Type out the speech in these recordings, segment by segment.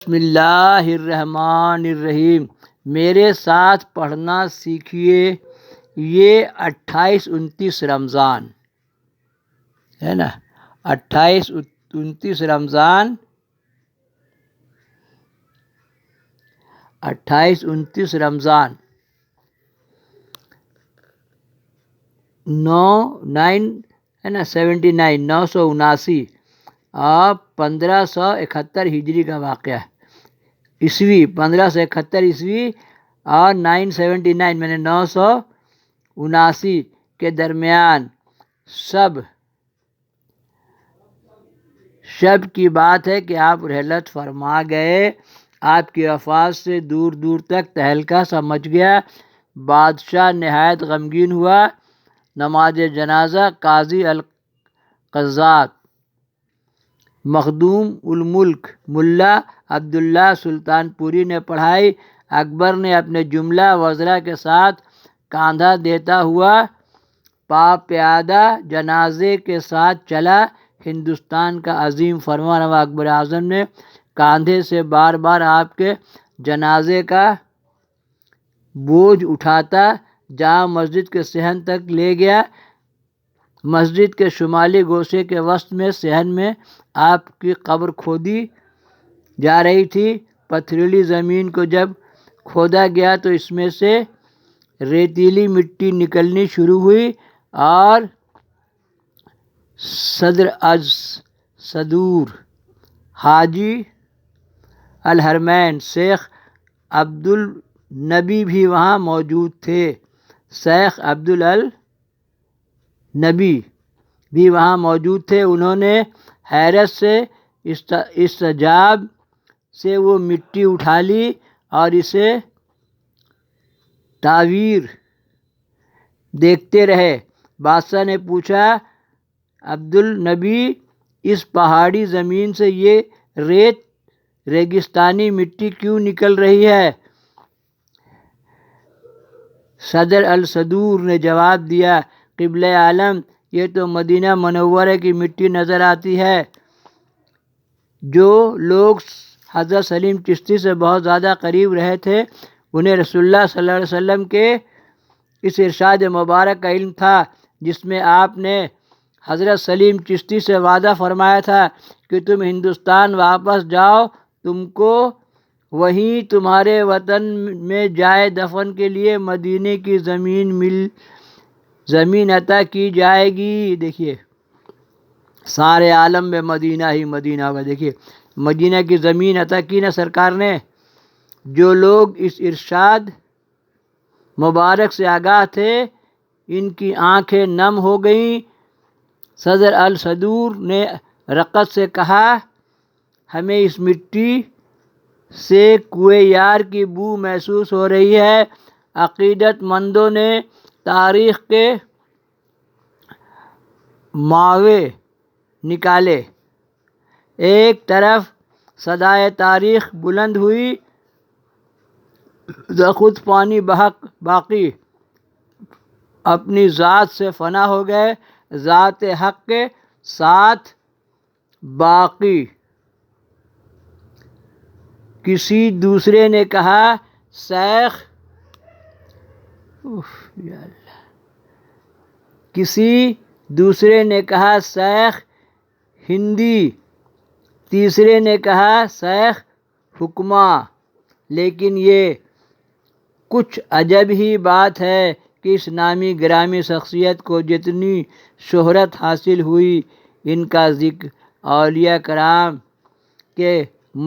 بسم اللہ الرحمن الرحیم۔ میرے ساتھ پڑھنا سیکھیے۔ یہ 28-29 رمضان ہے نا، 28-29 رمضان، 28-29 رمضان 9 ہے نا 79 979 اور 1571 ہجری کا واقعہ ہے، عیسوی 1571 عیسوی اور 979 میں نے 979 کے درمیان شب کی بات ہے کہ آپ رحلت فرما گئے۔ آپ کی وفات سے دور دور تک تہلکہ سا مچ گیا۔ بادشاہ نہایت غمگین ہوا۔ نماز جنازہ قاضی القضات مخدوم الملک ملا عبداللہ سلطان پوری نے پڑھائی۔ اکبر نے اپنے جملہ وزراء کے ساتھ کاندھا دیتا ہوا پیادہ جنازے کے ساتھ چلا۔ ہندوستان کا عظیم فرمان روا اکبر اعظم نے کاندھے سے بار بار آپ کے جنازے کا بوجھ اٹھاتا جامع مسجد کے صحن تک لے گیا۔ مسجد کے شمالی گوشے کے وسط میں صحن میں آپ کی قبر کھودی جا رہی تھی۔ پتھریلی زمین کو جب کھودا گیا تو اس میں سے ریتیلی مٹی نکلنی شروع ہوئی اور صدر صدور حاجی الحرمین شیخ عبدالنبی بھی وہاں موجود تھے۔ شیخ عبدالنبی بھی وہاں موجود تھے۔ انہوں نے حیرت سے استعجاب سے وہ مٹی اٹھا لی اور اسے تعبیر دیکھتے رہے۔ بادشاہ نے پوچھا، عبدالنبی، اس پہاڑی زمین سے یہ ریگستانی مٹی کیوں نکل رہی ہے؟ صدر الصدور نے جواب دیا، قبلہ عالم، یہ تو مدینہ منورہ کی مٹی نظر آتی ہے۔ جو لوگ حضرت سلیم چشتی سے بہت زیادہ قریب رہے تھے انہیں رسول اللہ صلی اللہ علیہ وسلم کے اس ارشاد مبارک کا علم تھا جس میں آپ نے حضرت سلیم چشتی سے وعدہ فرمایا تھا کہ تم ہندوستان واپس جاؤ، تم کو وہیں تمہارے وطن میں جائے دفن کے لیے مدینے کی زمین عطا کی جائے گی۔ دیکھیے سارے عالم میں مدینہ ہی مدینہ ہوگا۔ دیکھیے مدینہ کی زمین عطا کی نا سرکار نے۔ جو لوگ اس ارشاد مبارک سے آگاہ تھے ان کی آنکھیں نم ہو گئیں۔ صدر الصدور نے رقت سے کہا، ہمیں اس مٹی سے کوئے یار کی بو محسوس ہو رہی ہے۔ عقیدت مندوں نے تاریخ کے ماوے نکالے۔ ایک طرف صدائے تاریخ بلند ہوئی، خود پانی باقی اپنی ذات سے فنا ہو گئے، ذات حق کے ساتھ باقی۔ کسی دوسرے نے کہا، شیخ ہندی، تیسرے نے کہا شیخ حکمہ۔ لیکن یہ کچھ عجب ہی بات ہے کہ اس نامی گرامی شخصیت کو جتنی شہرت حاصل ہوئی ان کا ذکر اولیاء کرام کے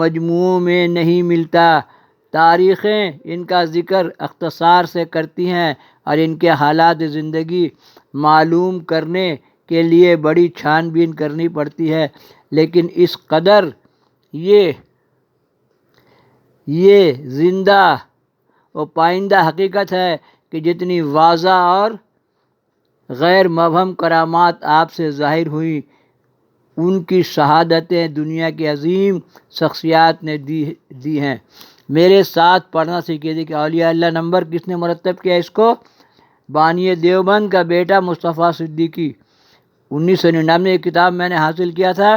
مجموعوں میں نہیں ملتا۔ تاریخیں ان کا ذکر اختصار سے کرتی ہیں اور ان کے حالات زندگی معلوم کرنے کے لیے بڑی چھان بین کرنی پڑتی ہے، لیکن اس قدر یہ زندہ و پائندہ حقیقت ہے کہ جتنی واضح اور غیر مبہم کرامات آپ سے ظاہر ہوئیں ان کی شہادتیں دنیا کی عظیم شخصیات نے دی ہیں۔ میرے ساتھ پڑھنا سیکھیے۔ دیکھیے اولیاء اللہ نمبر کس نے مرتب کیا اس کو؟ بانی دیوبند کا بیٹا مصطفیٰ صدیقی۔ 1999 میں یہ کتاب میں نے حاصل کیا تھا،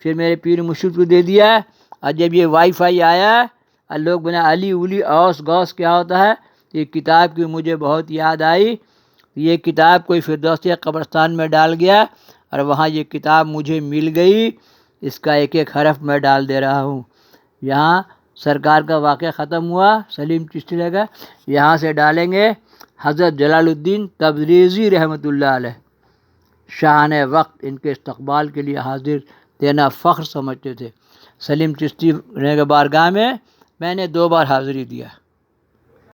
پھر میرے پیر مرشد کو دے دیا اور جب یہ وائی فائی آیا اور لوگ بنا علی اولی اوس غوث کیا ہوتا ہے، یہ کتاب کی مجھے بہت یاد آئی. یہ کتاب کوئی فردوسی قبرستان میں ڈال گیا اور وہاں یہ کتاب مجھے مل گئی. اس کا ایک ایک حرف میں ڈال دے رہا ہوں. یہاں سرکار کا واقعہ ختم ہوا سلیم چشتی کا. یہاں سے ڈالیں گے حضرت جلال الدین تبریزی رحمۃ اللہ علیہ، شاہان وقت. ان کے استقبال کے لیے حاضر دینا فخر سمجھتے تھے. سلیم چشتی کے بارگاہ میں میں نے 2 بار حاضری دیا.